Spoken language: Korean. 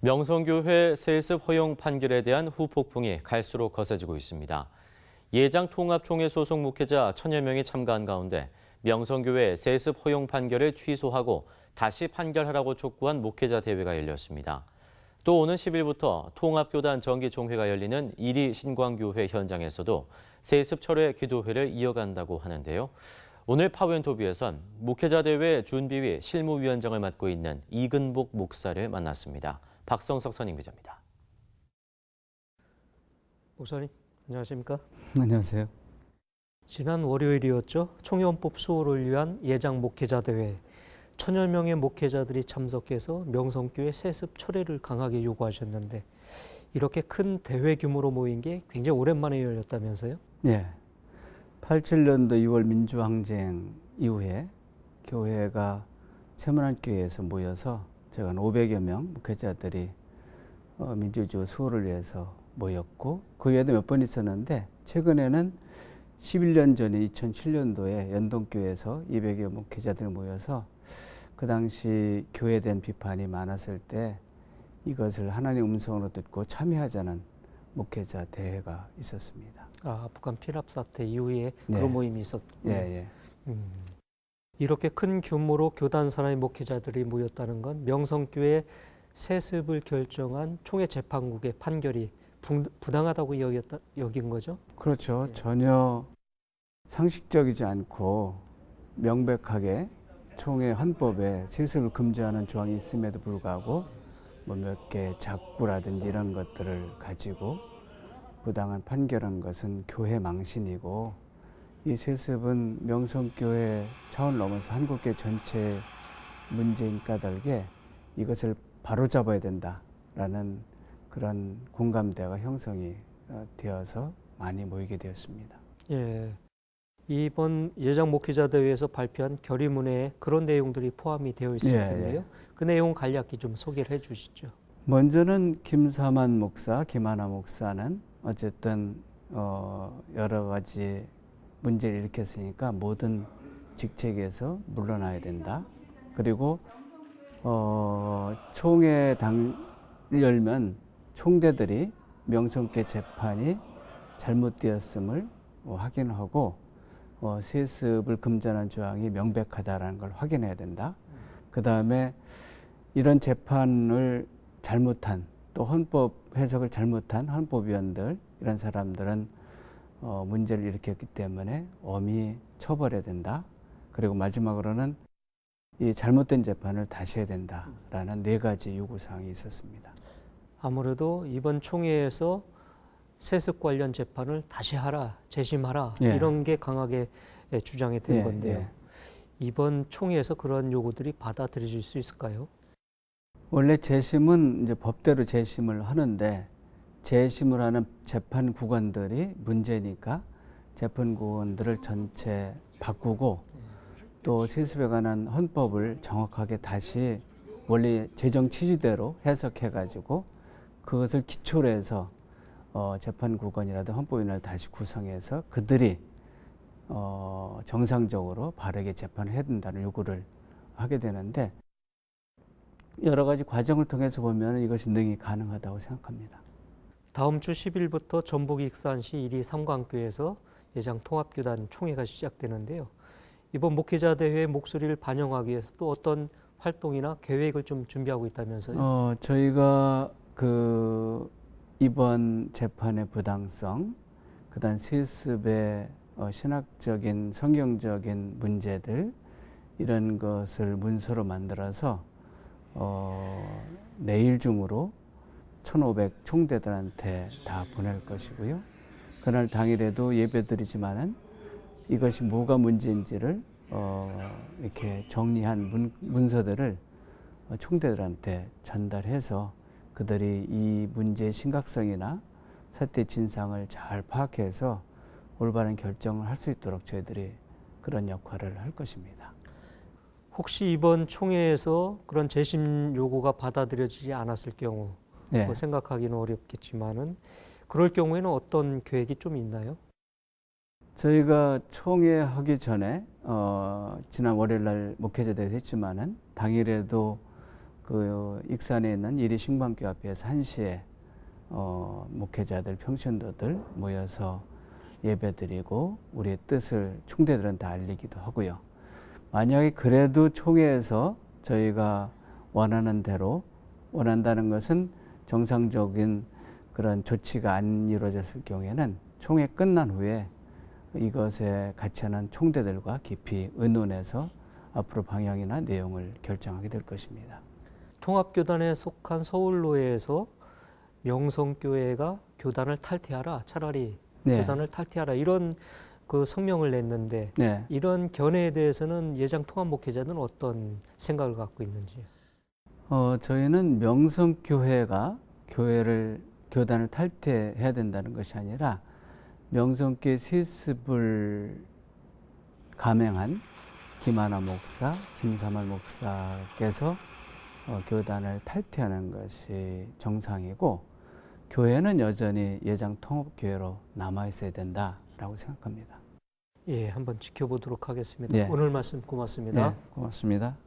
명성교회 세습 허용 판결에 대한 후폭풍이 갈수록 거세지고 있습니다. 예장통합총회 소속 목회자 1000여 명이 참가한 가운데 명성교회 세습 허용 판결을 취소하고 다시 판결하라고 촉구한 목회자 대회가 열렸습니다. 또 오는 10일부터 통합교단 정기총회가 열리는 이리 신광교회 현장에서도 세습 철회 기도회를 이어간다고 하는데요. 오늘 파워앤토비에선 목회자 대회 준비위 실무위원장을 맡고 있는 이근복 목사를 만났습니다. 박성석 선임 기자입니다. 목사님, 안녕하십니까? 안녕하세요. 지난 월요일이었죠. 총회원법 수호를 위한 예장 목회자 대회. 1000여 명의 목회자들이 참석해서 명성교회 세습 철회를 강하게 요구하셨는데 이렇게 큰 대회 규모로 모인 게 굉장히 오랜만에 열렸다면서요? 네. 87년도 2월 민주항쟁 이후에 교회가 세문안교회에서 모여서 제가 한 500여 명 목회자들이 민주주의 수호를 위해서 모였고 그 외에도 몇 번 있었는데 최근에는 11년 전에 2007년도에 연동교회에서 200여 목회자들이 모여서 그 당시 교회에 대한 비판이 많았을 때 이것을 하나님의 음성으로 듣고 참여하자는 목회자 대회가 있었습니다. 아, 북한 피납 사태 이후에 네. 그런 모임이 있었군요. 예. 이렇게 큰 규모로 교단 산하의 목회자들이 모였다는 건 명성교회 세습을 결정한 총회 재판국의 판결이 부당하다고 여긴 거죠? 그렇죠. 전혀 상식적이지 않고 명백하게 총회 헌법에 세습을 금지하는 조항이 있음에도 불구하고 뭐 몇 개 작부라든지 이런 것들을 가지고 부당한 판결한 것은 교회 망신이고 이 세습은 명성교회 차원을 넘어서 한국교회 전체 문제인 까닭에 이것을 바로잡아야 된다라는 그런 공감대가 형성이 되어서 많이 모이게 되었습니다. 예. 이번 예장 목회자 대회에서 발표한 결의문에 그런 내용들이 포함이 되어 있을 텐데요. 예. 그 내용 간략히 좀 소개를 해 주시죠. 먼저는 김사만 목사, 김하나 목사는 어쨌든 여러 가지 문제를 일으켰으니까 모든 직책에서 물러나야 된다. 그리고 총회 당을 열면 총대들이 명성교회 재판이 잘못되었음을 확인하고 세습을 금지하는 조항이 명백하다라는 걸 확인해야 된다. 그 다음에 이런 재판을 잘못한 또 헌법 해석을 잘못한 헌법위원들 이런 사람들은 문제를 일으켰기 때문에 엄히 처벌해야 된다. 그리고 마지막으로는 이 잘못된 재판을 다시 해야 된다라는 4가지 요구사항이 있었습니다. 아무래도 이번 총회에서 세습 관련 재판을 다시 하라, 재심하라 예. 이런 게 강하게 주장이 된 건데요. 예. 이번 총회에서 그런 요구들이 받아들여질 수 있을까요? 원래 재심은 이제 법대로 재심을 하는데 재심을 하는 재판구관들이 문제니까 재판구관들을 전체 바꾸고 또 세습에 관한 헌법을 정확하게 다시 원래 재정 취지대로 해석해가지고 그것을 기초로 해서 재판구관이라든 헌법위원회를 다시 구성해서 그들이 정상적으로 바르게 재판을 해야 된다는 요구를 하게 되는데 여러 가지 과정을 통해서 보면 이것이 능히 가능하다고 생각합니다. 다음 주 10일부터 전북 익산시 이리 삼광교에서 예장 통합교단 총회가 시작되는데요. 이번 목회자 대회의 목소리를 반영하기 위해서 또 어떤 활동이나 계획을 좀 준비하고 있다면서요? 저희가 이번 재판의 부당성, 그다음 세습의 신학적인 성경적인 문제들 이런 것을 문서로 만들어서 내일 중으로 1,500 총대들한테 다 보낼 것이고요. 그날 당일에도 예배드리지만은 이것이 뭐가 문제인지를 이렇게 정리한 문서들을 총대들한테 전달해서 그들이 이 문제의 심각성이나 사태 진상을 잘 파악해서 올바른 결정을 할 수 있도록 저희들이 그런 역할을 할 것입니다. 혹시 이번 총회에서 그런 재심 요구가 받아들여지지 않았을 경우 네. 뭐 생각하기는 어렵겠지만은 그럴 경우에는 어떤 계획이 좀 있나요? 저희가 총회 하기 전에 지난 월요일 날 목회자 대회 했지만은 당일에도 그 익산에 있는 이리 신방교 앞에서 1시에 목회자들, 평신도들 모여서 예배드리고 우리의 뜻을 총대들은 다 알리기도 하고요. 만약에 그래도 총회에서 저희가 원하는 대로 원한다는 것은 정상적인 그런 조치가 안 이루어졌을 경우에는 총회 끝난 후에 이것에 같이 하는 총대들과 깊이 의논해서 앞으로 방향이나 내용을 결정하게 될 것입니다. 통합교단에 속한 서울로회에서 명성교회가 교단을 탈퇴하라, 차라리 네. 교단을 탈퇴하라 이런 그 성명을 냈는데 네. 이런 견해에 대해서는 예장 통합 목회자들은 어떤 생각을 갖고 있는지? 저희는 명성교회가 교단을 탈퇴해야 된다는 것이 아니라 명성교회 세습을 감행한 김하나 목사, 김사말 목사께서 교단을 탈퇴하는 것이 정상이고 교회는 여전히 예장 통합교회로 남아 있어야 된다라고 생각합니다. 예, 한번 지켜보도록 하겠습니다. 네. 오늘 말씀 고맙습니다. 네, 고맙습니다.